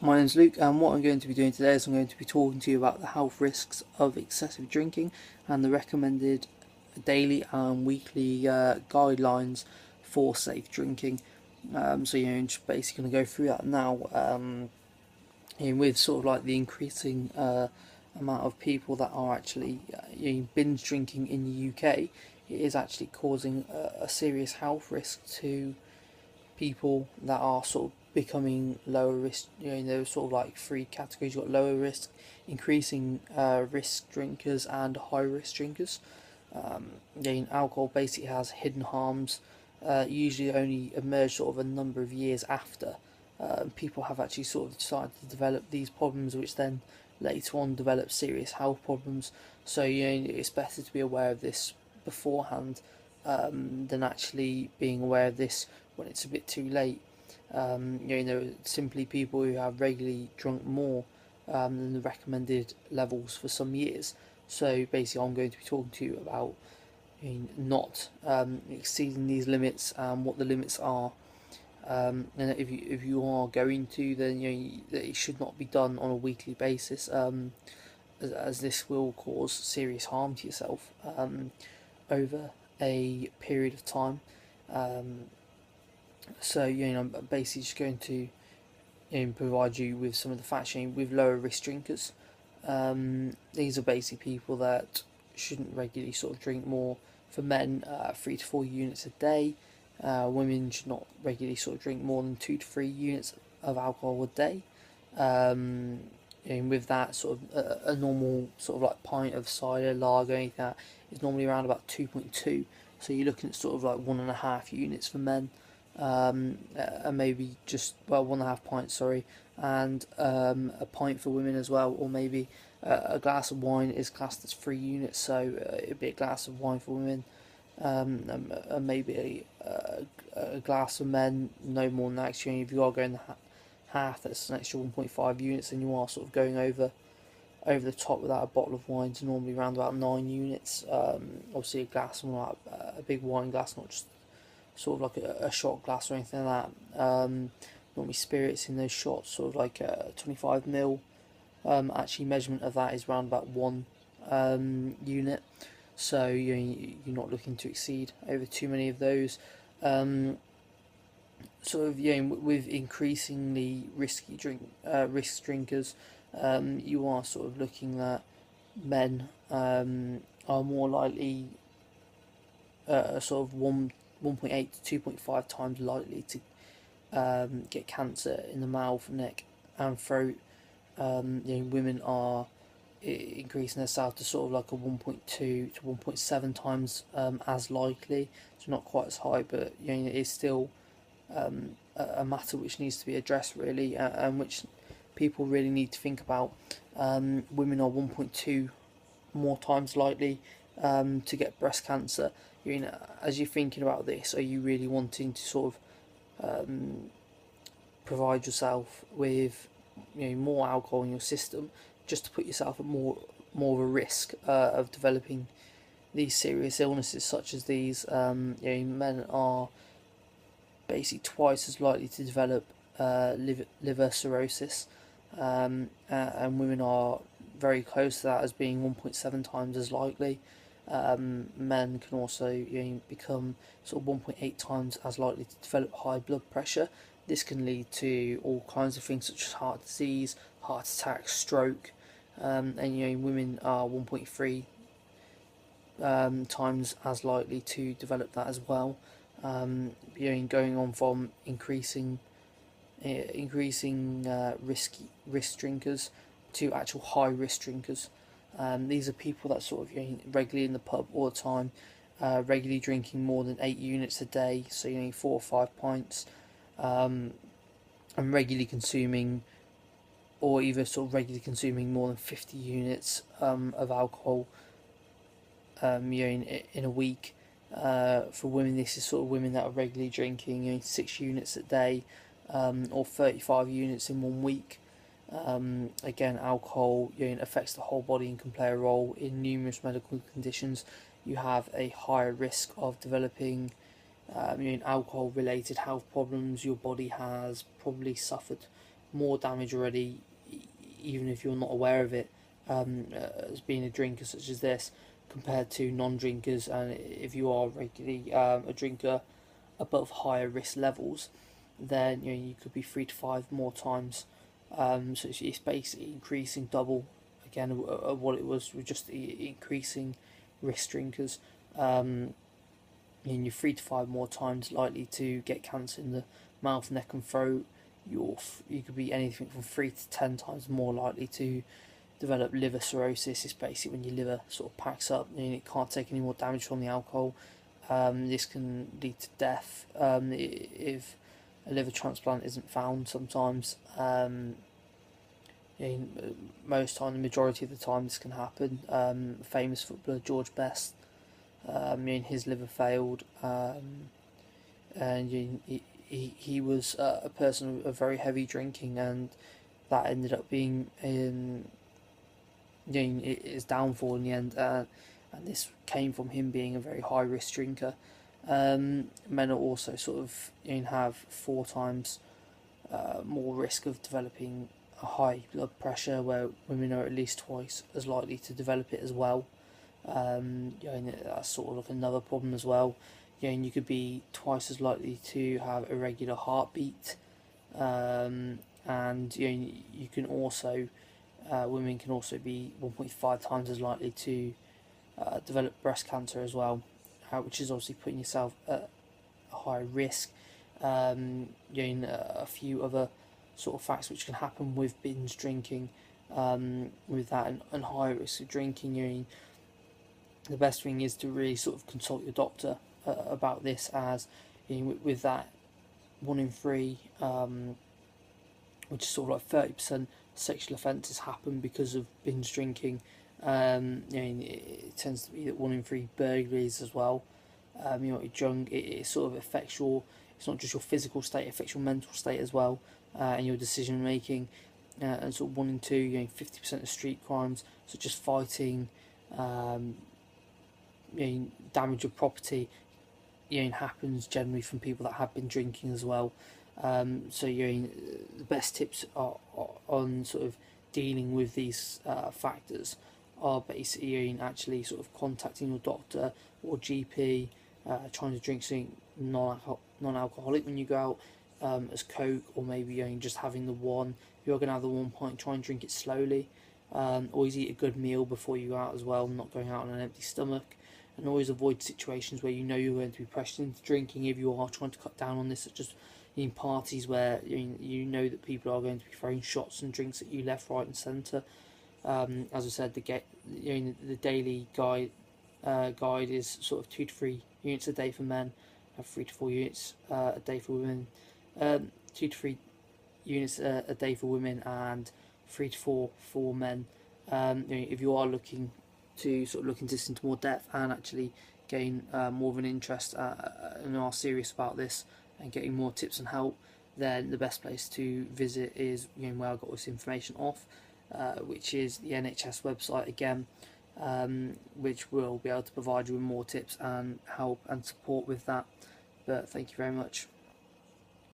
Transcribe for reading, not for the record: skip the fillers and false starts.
My name's Luke, and what I'm going to be doing today is I'm going to be talking to you about the health risks of excessive drinking and the recommended daily and weekly guidelines for safe drinking. Just basically going to go through that now. With sort of like the increasing amount of people that are actually binge drinking in the UK, it is actually causing a serious health risk to people that are sort of becoming lower risk. There's sort of like three categories. You've got lower risk, increasing risk drinkers, and high risk drinkers. Alcohol basically has hidden harms, usually only emerge sort of a number of years after people have actually sort of decided to develop these problems, which then later on develop serious health problems. So it's better to be aware of this beforehand than actually being aware of this when it's a bit too late. Simply people who have regularly drunk more than the recommended levels for some years. So basically, I'm going to be talking to you about not exceeding these limits and what the limits are. And if you are going to, then it should not be done on a weekly basis, as this will cause serious harm to yourself over a period of time. Um, I'm basically just going to provide you with some of the facts with lower risk drinkers. These are basically people that shouldn't regularly sort of drink more. For men, 3 to 4 units a day. Women should not regularly sort of drink more than 2 to 3 units of alcohol a day. And with that, sort of a normal sort of like pint of cider, lager, anything like that is normally around about 2.2. So you're looking at sort of like 1.5 units for men, and maybe just 1.5 pints, sorry, and a pint for women as well, or maybe a glass of wine is classed as 3 units, so it'd be a glass of wine for women, and maybe a glass for men, no more than that. Actually, if you are going half, that's an extra 1.5 units, and you are sort of going over the top without a bottle of wine to normally around about 9 units. Obviously, a glass, like a big wine glass, not just sort of like a shot glass or anything like that. Normally spirits in those shots, sort of like 25 ml. Actually, measurement of that is around about 1 unit. So you're not looking to exceed over too many of those. With increasingly risk drinkers, you are sort of looking at men are more likely sort of 1.8 to 2.5 times likely to get cancer in the mouth, neck, and throat. Women are increasing themselves to sort of like a 1.2 to 1.7 times as likely. So not quite as high, but it is still a matter which needs to be addressed really, and which people really need to think about. Women are 1.2 more times likely to get breast cancer. As you're thinking about this, are you really wanting to sort of provide yourself with more alcohol in your system just to put yourself at more of a risk of developing these serious illnesses such as these? Men are basically twice as likely to develop liver cirrhosis, and women are very close to that as being 1.7 times as likely. Men can also become sort of 1.8 times as likely to develop high blood pressure. This can lead to all kinds of things such as heart disease, heart attack, stroke, and women are 1.3 times as likely to develop that as well. Going on from increasing risk drinkers to actual high risk drinkers. These are people that sort of regularly in the pub all the time, regularly drinking more than 8 units a day, so 4 or 5 pints, and regularly consuming, or either sort of regularly consuming more than 50 units of alcohol in a week. For women, this is sort of women that are regularly drinking 6 units a day, or 35 units in 1 week. Again, alcohol affects the whole body and can play a role in numerous medical conditions. You have a higher risk of developing alcohol-related health problems. Your body has probably suffered more damage already, even if you're not aware of it, as being a drinker such as this, compared to non-drinkers. And if you are regularly a drinker above higher risk levels, then you could be 3 to 5 more times. So it's basically increasing double again of what it was with just increasing risk drinkers. And you're 3 to 5 more times likely to get cancer in the mouth, neck, and throat. You could be anything from 3 to 10 times more likely to develop liver cirrhosis. It's basically when your liver sort of packs up and it can't take any more damage from the alcohol. This can lead to death if a liver transplant isn't found sometimes. Most time, the majority of the time, this can happen. Famous footballer George Best, his liver failed, and he was a person of very heavy drinking, and that ended up being his downfall in the end. And this came from him being a very high risk drinker. Men are also sort of have 4 times more risk of developing a high blood pressure, where women are at least twice as likely to develop it as well. That's sort of like another problem as well. And you could be twice as likely to have irregular heartbeat, and you can also women can also be 1.5 times as likely to develop breast cancer as well, which is obviously putting yourself at a higher risk. A few other sort of facts which can happen with binge drinking, with that and high risk of drinking. The best thing is to really sort of consult your doctor about this, as with that 1 in 3, which is sort of like 30% sexual offences happen because of binge drinking. It tends to be that 1 in 3 burglaries as well. You're drunk, it sort of affects it's not just your physical state, it affects your mental state as well, and your decision making. And sort of 1 in 2, 50% of street crimes, such as fighting, damage of property, happens generally from people that have been drinking as well. So the best tips are on sort of dealing with these factors are basically actually sort of contacting your doctor or GP, trying to drink something non-alcoholic when you go out, as Coke, or maybe just having the one. If you're going to have the 1 pint, try and drink it slowly. Always eat a good meal before you go out as well, not going out on an empty stomach. And always avoid situations where you're going to be pressured into drinking if you are trying to cut down on this, such as in parties where you that people are going to be throwing shots and drinks at you left, right, and centre. As I said, the daily guide is sort of 2 to 3 units a day for men, 3 to 4 units a day for women, 2 to 3 units a day for women, and 3 to 4 for men. If you are looking to sort of look into this into more depth and actually gain more of an interest and are serious about this and getting more tips and help, then the best place to visit is where I got this information off, which is the NHS website again, which will be able to provide you with more tips and help and support with that. But thank you very much.